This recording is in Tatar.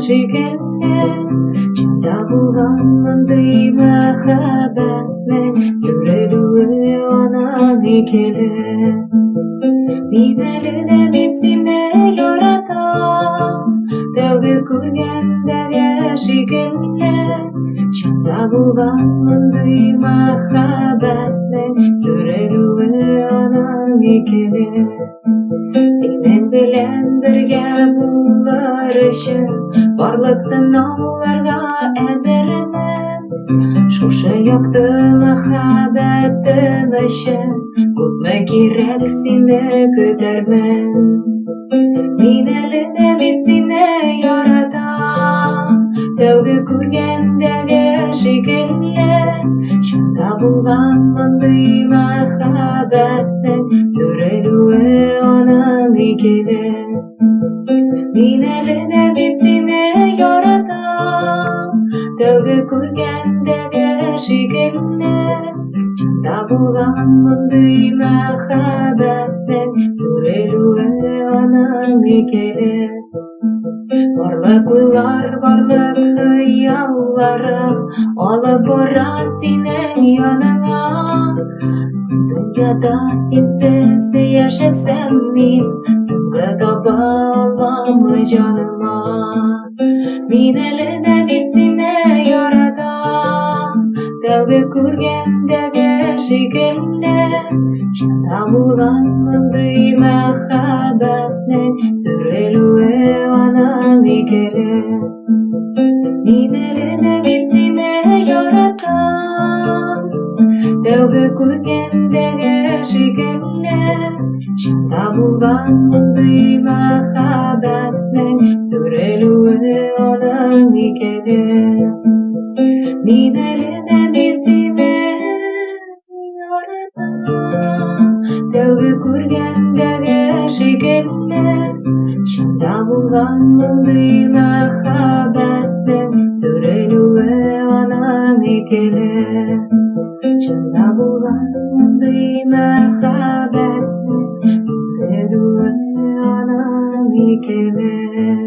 шикелле, чында булган мондый мәхәббәтнең сүрелүе аның икеле. Мин әле дә бит сине яратам, тәүге күргәндәге шикелле, чында булган мондый мәхәббәтнең сүрелүе аның икеле. Синең белән бергә булыр өчен барлык сынауларга әзермен. Шушы якты мәхәббәтем өчен күпме кирәк сине көтәрмен. Мин әле дә бит сине яратам, тәүге күргәндәге шикелле, чында булган мондый мәхәббәтнең сүрелүе аның икеле. Мин әле дә бит сине яратам, тәүге күргәндәге шикелле, чында булган мондый мәхәббәтнең сүрелүе аның икеле. Барлык уйлар, барлык хыялларым алып бара синең яныңа. Дөньяда синсез яшәсәм мин, тынгы таба алмамы җаныма. Мин әле дә бит сине яратам, тәүге күргәндәге шикелле, чында булган мондый мәхәббәтнең сүрелүе аның икеле. Мин әле дә бит сине яратам, тәүге күргәндәге шикелле, чында булган мондый мәхәббәтнең сүрелүе аның икеле. Мин әле дә бит сине яратам, тәүге күргәндәге шикелле, чында булган мондый мәхәббәтнең сүрелүе аның икеле. Чында булган мондый мәхәббәтнең сүрелүе аның икеле.